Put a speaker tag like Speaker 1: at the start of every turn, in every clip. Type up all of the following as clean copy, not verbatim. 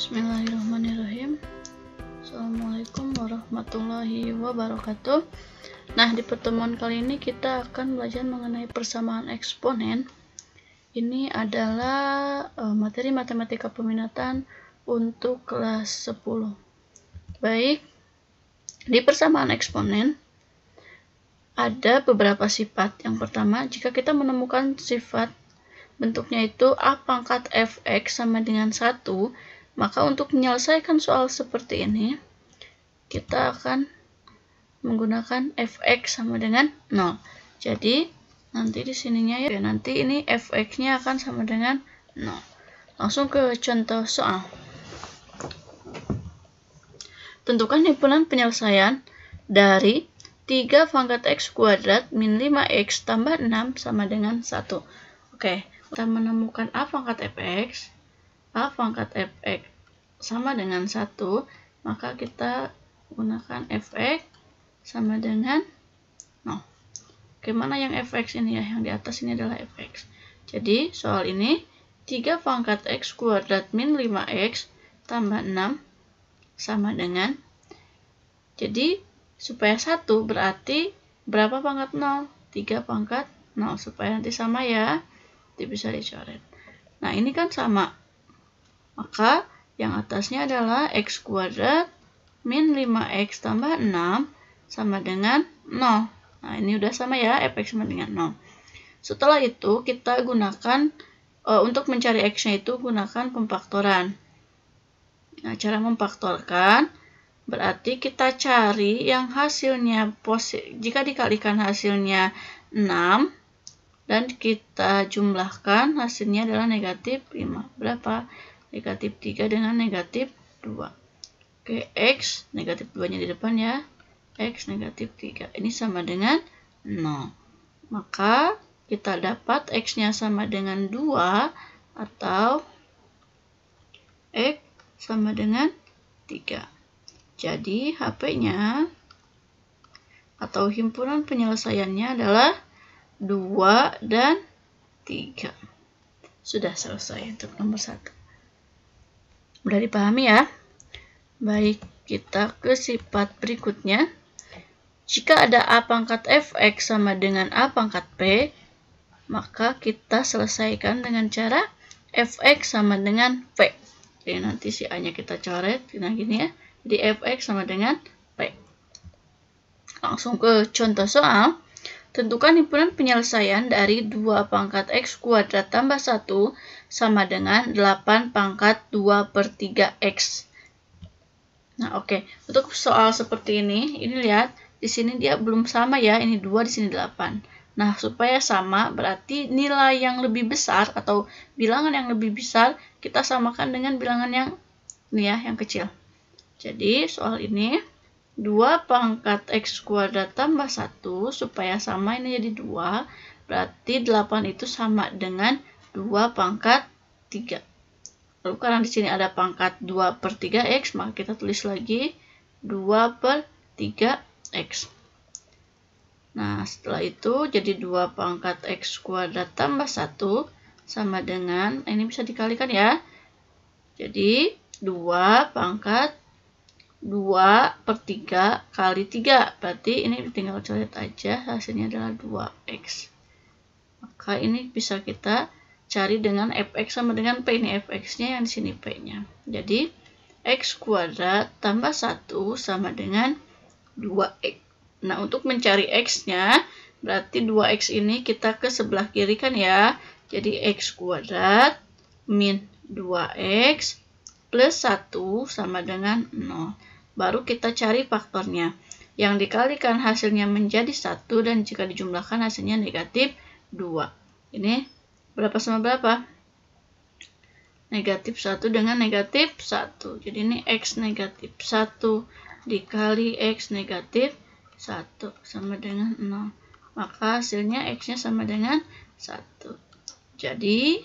Speaker 1: Bismillahirrahmanirrahim. Assalamualaikum warahmatullahi wabarakatuh. Nah, di pertemuan kali ini kita akan belajar mengenai persamaan eksponen. Ini adalah materi matematika peminatan untuk kelas 10. Baik, di persamaan eksponen ada beberapa sifat. Yang pertama, jika kita menemukan sifat bentuknya itu a pangkat fx sama dengan 1, maka untuk menyelesaikan soal seperti ini, kita akan menggunakan fx sama dengan 0. Jadi, nanti di sininya ya, nanti ini fx-nya akan sama dengan 0. Langsung ke contoh soal. Tentukan himpunan penyelesaian dari 3 pangkat x kuadrat min 5x tambah 6 sama dengan 1. Oke, kita menemukan a pangkat fx. A pangkat fx sama dengan 1, maka kita gunakan fx sama dengan 0. Oke, mana yang fx ini ya? Yang di atas ini adalah fx. Jadi, soal ini 3 pangkat x kuadrat min 5x tambah 6 sama dengan, jadi supaya 1 berarti berapa pangkat 0? 3 pangkat 0. Supaya nanti sama ya, nanti bisa dicoret. Nah, ini kan sama. Maka yang atasnya adalah x kuadrat min 5x tambah 6 sama dengan 0. Nah, ini udah sama ya, fx sama dengan 0. Setelah itu kita gunakan, untuk mencari x-nya itu gunakan pemfaktoran. Nah, cara memfaktorkan berarti kita cari yang hasilnya jika dikalikan hasilnya 6 dan kita jumlahkan, hasilnya adalah negatif 5. Berapa? Negatif 3 dengan negatif 2. Oke, x negatif 2-nya di depan ya. X negatif 3. Ini sama dengan 0. Maka kita dapat x-nya sama dengan 2 atau x sama dengan 3. Jadi HP-nya atau himpunan penyelesaiannya adalah 2 dan 3. Sudah selesai untuk nomor 1. Udah dipahami ya? Baik, kita ke sifat berikutnya. Jika ada a pangkat fx sama dengan a pangkat p, maka kita selesaikan dengan cara fx sama dengan p. Jadi nanti si a-nya kita coret, nah gini ya. Jadi fx sama dengan p. Langsung ke contoh soal. Tentukan himpunan penyelesaian dari 2 pangkat x kuadrat tambah 1 sama dengan 8 pangkat 2 per 3x. Nah, oke. Untuk soal seperti ini lihat, di sini dia belum sama ya, ini 2, di sini 8. Nah, supaya sama, berarti nilai yang lebih besar atau bilangan yang lebih besar, kita samakan dengan bilangan yang ini ya, yang kecil. Jadi, soal ini 2 pangkat x kuadrat tambah 1, supaya sama ini jadi 2, berarti 8 itu sama dengan 2 pangkat 3. Lalu karena di sini ada pangkat 2 per 3x, maka kita tulis lagi 2 per 3x. Nah, setelah itu jadi 2 pangkat x kuadrat tambah 1 sama dengan, ini bisa dikalikan ya. Jadi 2 pangkat 2 per 3 kali 3. Berarti ini tinggal coret aja, hasilnya adalah 2x. Maka ini bisa kita cari dengan fx sama dengan p. Ini fx-nya, yang di sini p-nya. Jadi x kuadrat tambah 1 sama dengan 2x. Nah, untuk mencari x-nya, berarti 2x ini kita ke sebelah kiri kan ya. Jadi x kuadrat min 2x plus 1 sama dengan 0. Baru kita cari faktornya. Yang dikalikan hasilnya menjadi 1 dan jika dijumlahkan hasilnya negatif 2. Ini berapa sama berapa? Negatif 1 dengan negatif 1. Jadi ini x negatif 1 dikali x negatif 1 sama dengan 0. Maka hasilnya x-nya sama dengan 1. Jadi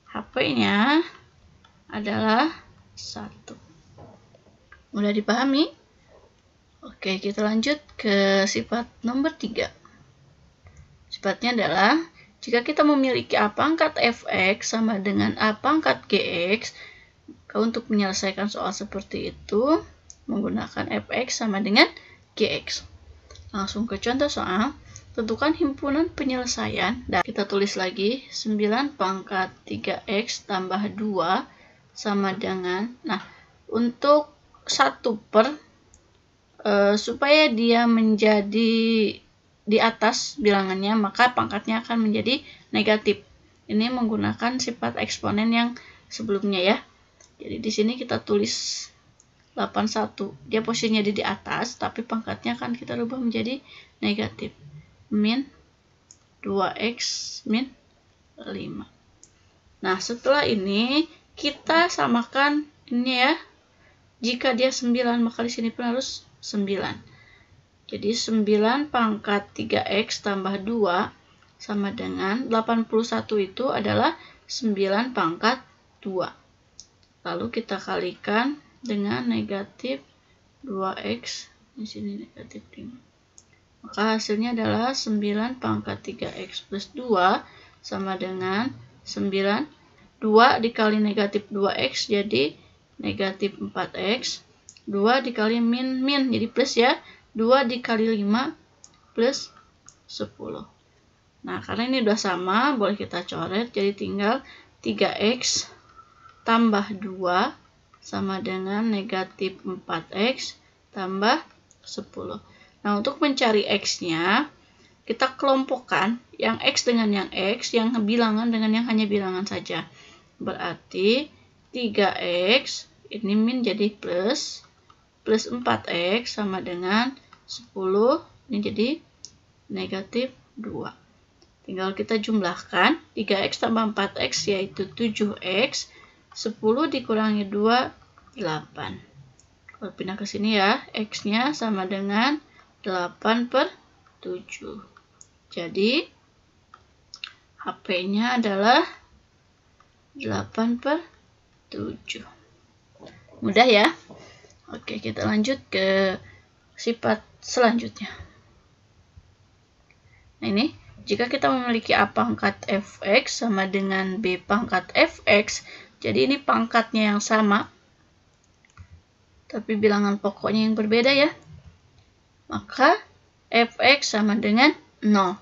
Speaker 1: HP-nya adalah 1. Mudah dipahami? Oke, kita lanjut ke sifat nomor 3. Sifatnya adalah jika kita memiliki a pangkat fx sama dengan a pangkat gx, Untuk menyelesaikan soal seperti itu, menggunakan fx sama dengan gx. Langsung ke contoh soal. Tentukan himpunan penyelesaian. Dan kita tulis lagi 9 pangkat 3x tambah 2 sama dengan, nah untuk 1 per, supaya dia menjadi di atas bilangannya, maka pangkatnya akan menjadi negatif. Ini menggunakan sifat eksponen yang sebelumnya ya. Jadi di sini kita tulis 81. Dia posisinya di atas, tapi pangkatnya akan kita rubah menjadi negatif. Min 2x min 5. Nah, setelah ini kita samakan ini ya. Jika dia 9, maka di sini pun harus 9. Jadi 9 pangkat 3x tambah 2 sama dengan 81 itu adalah 9 pangkat 2. Lalu kita kalikan dengan negatif 2x, di sini negatif 5. Maka hasilnya adalah 9 pangkat 3x plus 2 sama dengan 9. 2 dikali negatif 2x jadi negatif 4x. 2 dikali min jadi plus ya. 2 dikali 5 plus 10. Nah, karena ini udah sama, boleh kita coret. Jadi tinggal 3x tambah 2 sama dengan negatif 4x tambah 10. Nah, untuk mencari x-nya, kita kelompokkan yang x dengan yang x, yang bilangan dengan yang hanya bilangan saja. Berarti 3x, ini min jadi plus 4x sama dengan 10, ini jadi negatif 2. Tinggal kita jumlahkan, 3x tambah 4x yaitu 7x, 10 dikurangi 2, 8. Kalau pindah ke sini ya, x-nya sama dengan 8 per 7. Jadi, HP-nya adalah 8 per 7. Mudah ya? Oke, kita lanjut ke sifat selanjutnya. Nah, ini, jika kita memiliki A pangkat fx sama dengan B pangkat fx, jadi ini pangkatnya yang sama, tapi bilangan pokoknya yang berbeda ya. Maka fx sama dengan 0.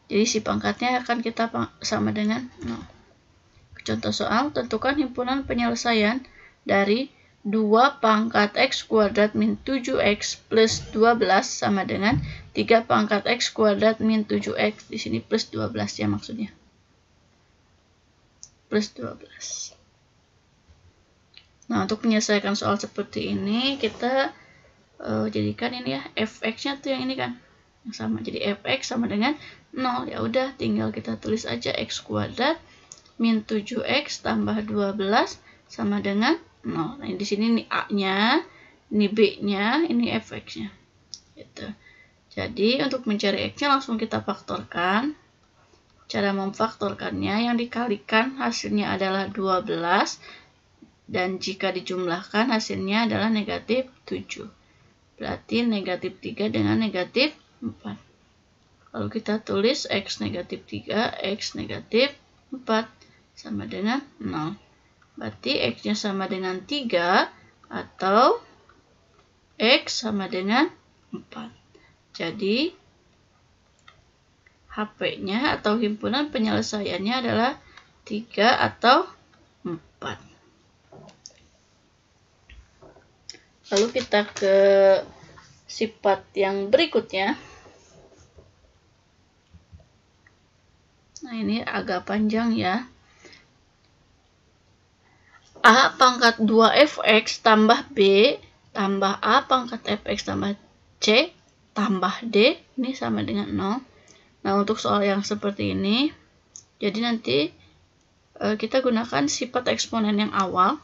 Speaker 1: Jadi si pangkatnya akan kita sama dengan 0. Contoh soal, tentukan himpunan penyelesaian dari 2 pangkat x kuadrat min 7x plus 12 sama dengan 3 pangkat x kuadrat min 7x. Di sini plus 12 ya maksudnya. Plus 12. Nah, untuk menyelesaikan soal seperti ini, kita jadikan ini ya, fx-nya tuh yang ini kan, yang sama. Jadi fx sama dengan 0. Ya udah, tinggal kita tulis aja x kuadrat min 7x tambah 12 sama dengan 0. Nah, di sini ini a-nya, ini b-nya, ini fx-nya. Gitu. Jadi, untuk mencari x-nya langsung kita faktorkan. Cara memfaktorkannya, yang dikalikan hasilnya adalah 12, dan jika dijumlahkan hasilnya adalah negatif 7. Berarti negatif 3 dengan negatif 4. Lalu kita tulis x negatif 3, x negatif 4 sama dengan 0. Berarti x-nya sama dengan 3 atau x sama dengan 4. Jadi HP-nya atau himpunan penyelesaiannya adalah 3 atau 4. Lalu kita ke sifat yang berikutnya. Nah, ini agak panjang ya. A pangkat 2fx tambah B tambah A pangkat fx tambah C tambah D, ini sama dengan 0. Nah, untuk soal yang seperti ini, jadi nanti kita gunakan sifat eksponen yang awal.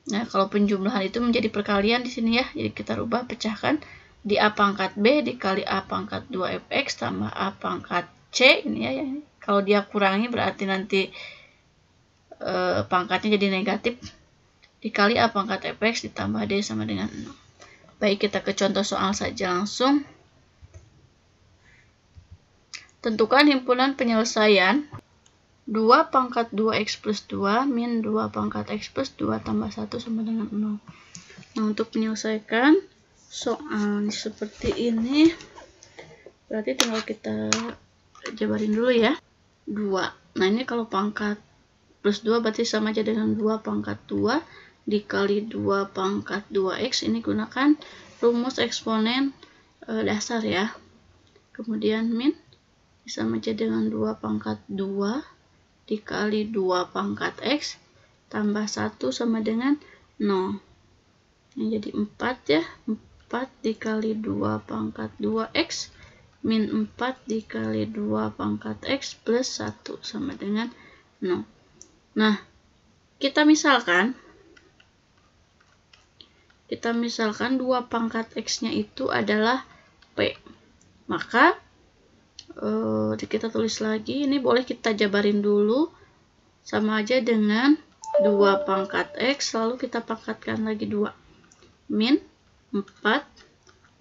Speaker 1: Nah, kalau penjumlahan itu menjadi perkalian di sini ya. Jadi kita rubah, pecahkan di A pangkat B dikali A pangkat 2fx tambah A pangkat C. Ini ya. Kalau dia kurangi berarti nanti pangkatnya jadi negatif. Dikali A pangkat fx ditambah D sama dengan 0. Baik, kita ke contoh soal saja langsung. Tentukan himpunan penyelesaian 2 pangkat 2x plus 2 min 2 pangkat x plus 2 tambah 1 sama dengan 0. Nah, untuk menyelesaikan soal seperti ini, berarti tinggal kita jabarin dulu ya. 2. Nah, ini kalau pangkat plus 2 berarti sama aja dengan 2 pangkat 2 dikali 2 pangkat 2x. Ini gunakan rumus eksponen dasar ya. Kemudian min sama aja dengan 2 pangkat 2 dikali 2 pangkat x tambah 1 sama dengan 0. Ini jadi 4 ya. 4 dikali 2 pangkat 2x min 4 dikali 2 pangkat x plus 1 sama dengan 0. Nah, kita misalkan 2 pangkat x-nya itu adalah P. Maka kita tulis lagi, ini boleh kita jabarin dulu, sama aja dengan 2 pangkat x, lalu kita pangkatkan lagi 2 min 4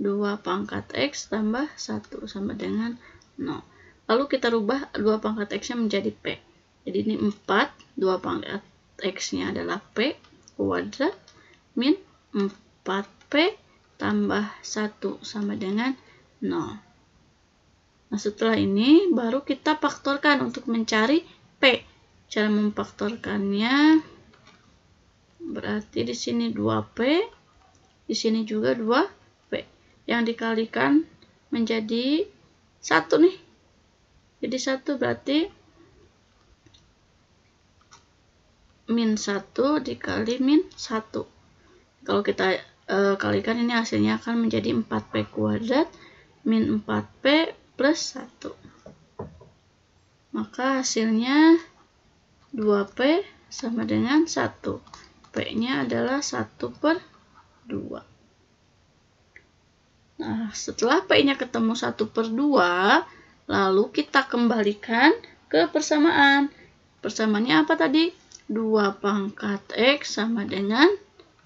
Speaker 1: 2 pangkat x tambah 1 sama dengan 0. Lalu kita rubah 2 pangkat x nya menjadi P. Jadi ini 4 2 pangkat x nya adalah P kuadrat min 4P tambah 1 sama dengan 0. Nah, setelah ini baru kita faktorkan untuk mencari P. Cara memfaktorkannya berarti di sini 2P, di sini juga 2P. Yang dikalikan menjadi 1 nih. Jadi 1 berarti min 1 dikali min 1. Kalau kita kalikan, ini hasilnya akan menjadi 4P kuadrat min 4P plus 1. Maka hasilnya 2P sama dengan 1. P-nya adalah 1/2. Nah, setelah P-nya ketemu 1/2, lalu kita kembalikan ke persamaan. Persamaannya apa tadi? 2 pangkat x sama dengan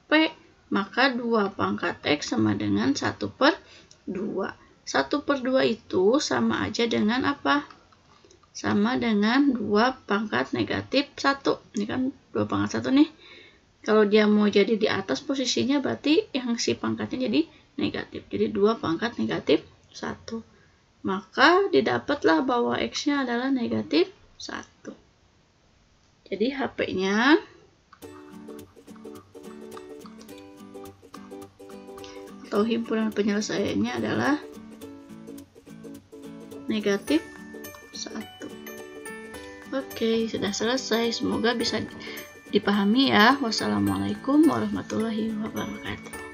Speaker 1: P. Maka 2 pangkat x sama dengan 1/2. 1/2 itu sama aja dengan apa? Sama dengan 2 pangkat negatif 1. Ini kan 2 pangkat 1 nih. Kalau dia mau jadi di atas posisinya, berarti yang si pangkatnya jadi negatif. Jadi 2 pangkat negatif 1. Maka didapatlah bahwa x-nya adalah negatif 1. Jadi HP-nya atau himpunan penyelesaiannya adalah negatif 1. Oke, sudah selesai. Semoga bisa dipahami ya. Wassalamualaikum warahmatullahi wabarakatuh.